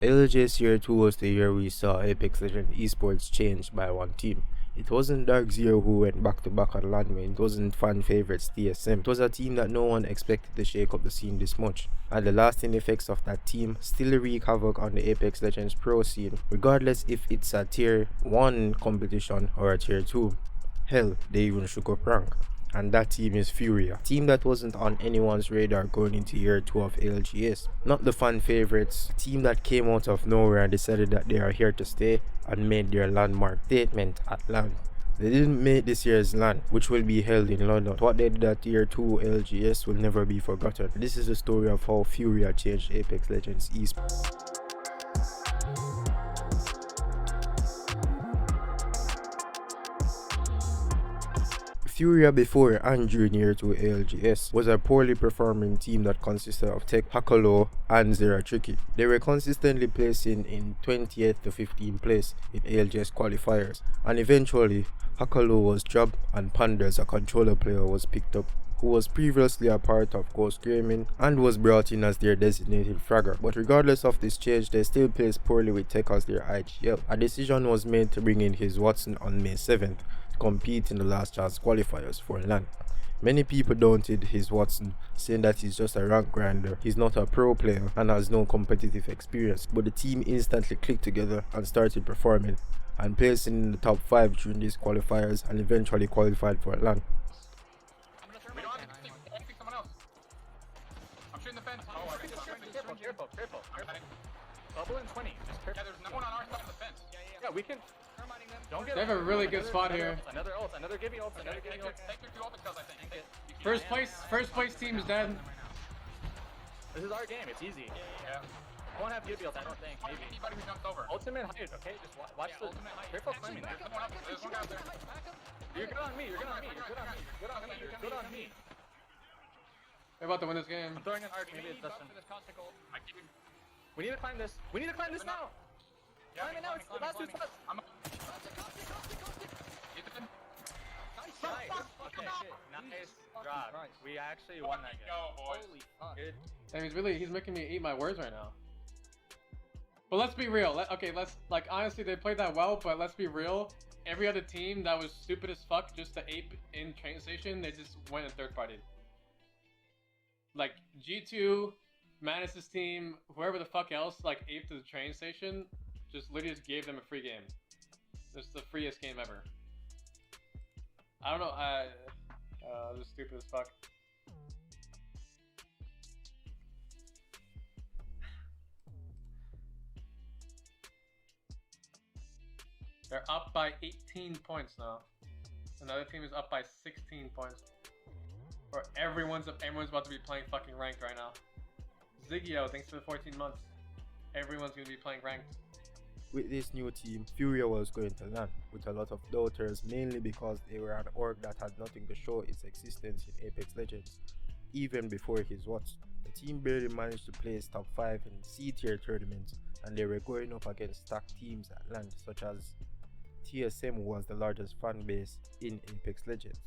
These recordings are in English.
LJ's year 2 was the year we saw Apex Legends Esports changed by one team. It wasn't Dark Zero who went back to back on Landmain, it wasn't fan favorites TSM. It was a team that no one expected to shake up the scene this much, and the lasting effects of that team still wreak havoc on the Apex Legends pro scene, regardless if it's a tier 1 competition or a tier 2. Hell, they even shook up rank. And that team is Furia, a team that wasn't on anyone's radar going into year 2 of LGS. Not the fan favorites, a team that came out of nowhere and decided that they are here to stay and made their landmark statement at LAN. They didn't make this year's LAN, which will be held in London. What they did at year 2 LGS will never be forgotten. This is the story of how Furia changed Apex Legends Esports. Furia before and during year 2 ALGS was a poorly performing team that consisted of Tech, Hakalo and Zera Tricky. They were consistently placing in 20th to 15th place in ALGS qualifiers, and eventually Hakalo was dropped and Panders, a controller player, was picked up, who was previously a part of Ghost Gaming and was brought in as their designated fragger. But regardless of this change, they still placed poorly with Tech as their IGL. A decision was made to bring in his Watson on May 7th to compete in the last chance qualifiers for LAN. Many people doubted his Watson, saying that he's just a rank grinder, he's not a pro player and has no competitive experience. But the team instantly clicked together and started performing and placing in the top 5 during these qualifiers and eventually qualified for LAN. Careful. Bubble in 20. Just careful. Yeah, there's no one on our side of the fence. Yeah, we can. Don't get. They have a really good spot here. Another ult. Another give me ult. Another give me ult. Take your 2 ult kills, I think. First place team is dead. This is our game. It's easy. Yeah. Won't have give ult, I don't think. Maybe. Anybody who jumps over. Ultimate height. Okay, just watch the. Careful climbing there. There's one out there. You're good on me. You're good on me. We're about to win this game. I'm throwing an arc. Maybe it doesn't. We need to climb this. We need to climb this now. Climb it now. It's the last 2 spots. Okay, nice drop. We actually won that game. Holy fuck. Good. Damn, he's making me eat my words right now. But let's be real. Like honestly, they played that well, but let's be real. Every other team that was stupid as fuck just to ape in train station, they just went in third party. Like G2, Manus' team, whoever the fuck else like aped to the train station, just literally just gave them a free game. This is the freest game ever. I don't know, this is stupid as fuck. They're up by 18 points now. Another team is up by 16 points. Or everyone's about to be playing fucking ranked right now. Zigio, thanks for the 14 months. Everyone's gonna be playing ranked. With this new team, Furia was going to LAN with a lot of doubters, mainly because they were an org that had nothing to show its existence in Apex Legends, even before his Watts. The team barely managed to place top 5 in C-tier tournaments, and they were going up against stacked teams at LAN, such as TSM, who was the largest fan base in Apex Legends.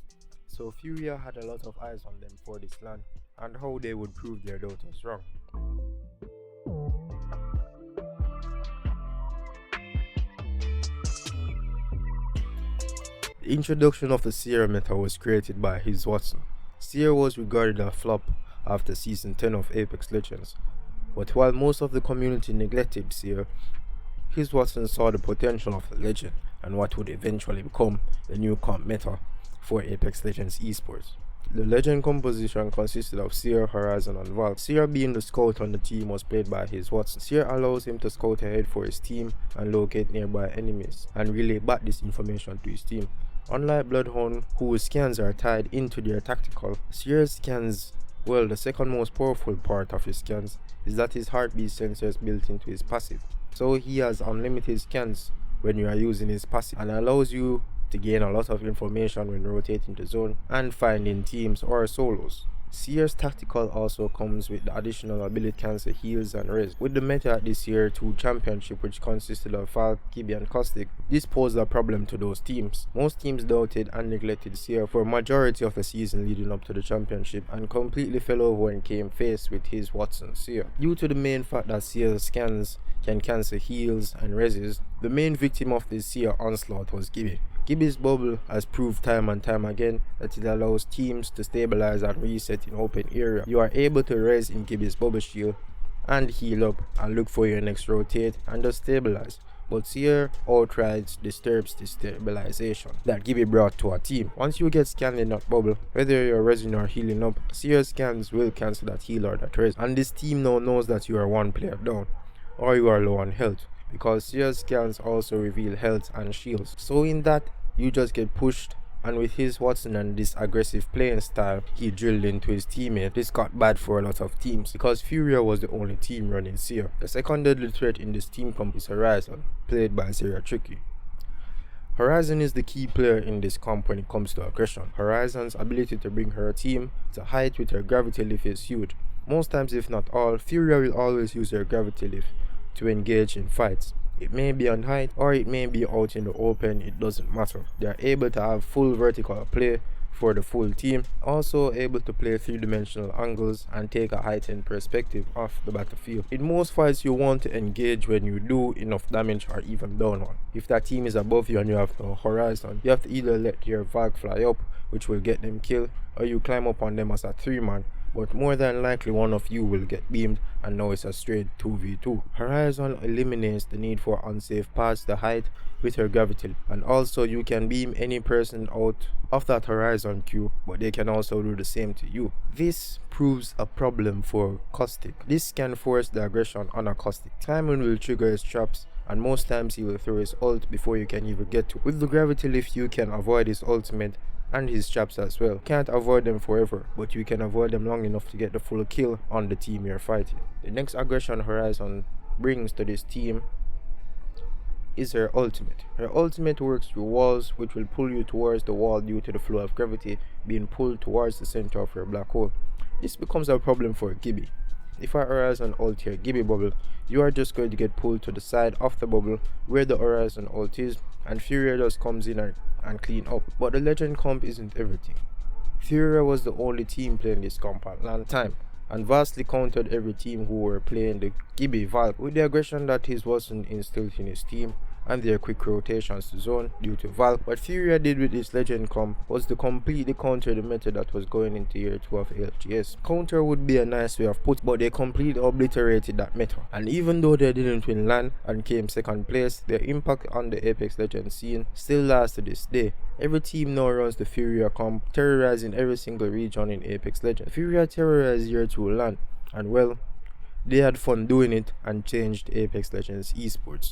So Furia had a lot of eyes on them for this LAN, and how they would prove their doubters wrong. The introduction of the Seer meta was created by his Watson. Seer was regarded a flop after season 10 of Apex Legends, but while most of the community neglected Seer, his Watson saw the potential of the legend and what would eventually become the new comp meta for Apex Legends Esports. The legend composition consisted of Seer, Horzion and Valk. Seer, being the scout on the team, was played by his Watson. Seer allows him to scout ahead for his team and locate nearby enemies and relay back this information to his team. Unlike Bloodhound, whose scans are tied into their tactical, Seer's scans, well, the second most powerful part of his scans is that his heartbeat sensor is built into his passive. So he has unlimited scans when you are using his passive and allows you to gain a lot of information when rotating the zone and finding teams or solos. Seer's tactical also comes with the additional ability cancel heals and res. With the meta at this year 2 championship, which consisted of Valk, Kibi and Caustic, this posed a problem to those teams. Most teams doubted and neglected Seer for a majority of the season leading up to the championship and completely fell over when came faced with his Watson Seer. Due to the main fact that Seer's scans can cancel heals and reses. The main victim of this Seer onslaught was Gibby. Gibby's bubble has proved time and time again that it allows teams to stabilize and reset in open area. You are able to res in Gibby's bubble shield and heal up and look for your next rotate and just stabilize. But Seer outright disturbs the stabilization that Gibby brought to a team. Once you get scanned in that bubble, whether you're resing or healing up, Seer scans will cancel that heal or that res. And this team now knows that you are one player down or you are low on health, because Seer scans also reveal health and shields. So in that, you just get pushed, and with his Watson and this aggressive playing style he drilled into his teammate, this got bad for a lot of teams because Furia was the only team running Seer. The second deadly threat in this team comp is Horzion, played by Zero Tricky. Horzion is the key player in this comp when it comes to aggression. Horizon's ability to bring her team to height with her gravity lift is huge. Most times, if not all, Furia will always use her gravity lift to engage in fights. It may be on height or it may be out in the open, it doesn't matter. They are able to have full vertical play for the full team, also able to play 3-dimensional angles and take a heightened perspective off the battlefield. In most fights you want to engage when you do enough damage or even down one. If that team is above you and you have no Horzion, you have to either let your Valk fly up, which will get them killed, or you climb up on them as a 3-man. But more than likely one of you will get beamed and now it's a straight 2v2. Horzion eliminates the need for unsafe paths to height with her gravity, and also you can beam any person out of that Horzion queue, but they can also do the same to you. This proves a problem for Caustic. This can force the aggression on a Caustic. Timon will trigger his traps, and most times he will throw his ult before you can even get to. With the gravity lift you can avoid his ultimate and his traps as well. Can't avoid them forever, but you can avoid them long enough to get the full kill on the team you're fighting. The next aggression Horzion brings to this team is her ultimate. Her ultimate works through walls, which will pull you towards the wall due to the flow of gravity being pulled towards the center of your black hole. This becomes a problem for Gibby. If a Horzion ult your Gibby bubble, you are just going to get pulled to the side of the bubble where the Horzion ult is, and Furia just comes in and clean up. But the legend comp isn't everything. Furia was the only team playing this comp at long time, and vastly countered every team who were playing the Gibby Valk with the aggression that his wasn't instilled in his team and their quick rotations to zone due to Valk. What Furia did with this legend comp was to completely counter the meta that was going into year 2 of ALGS. Counter would be a nice way of put, but they completely obliterated that meta. And even though they didn't win LAN and came second place, their impact on the Apex Legends scene still lasts to this day. Every team now runs the Furia comp, terrorizing every single region in Apex Legends. Furia terrorized year 2 LAN, and well, they had fun doing it and changed Apex Legends esports.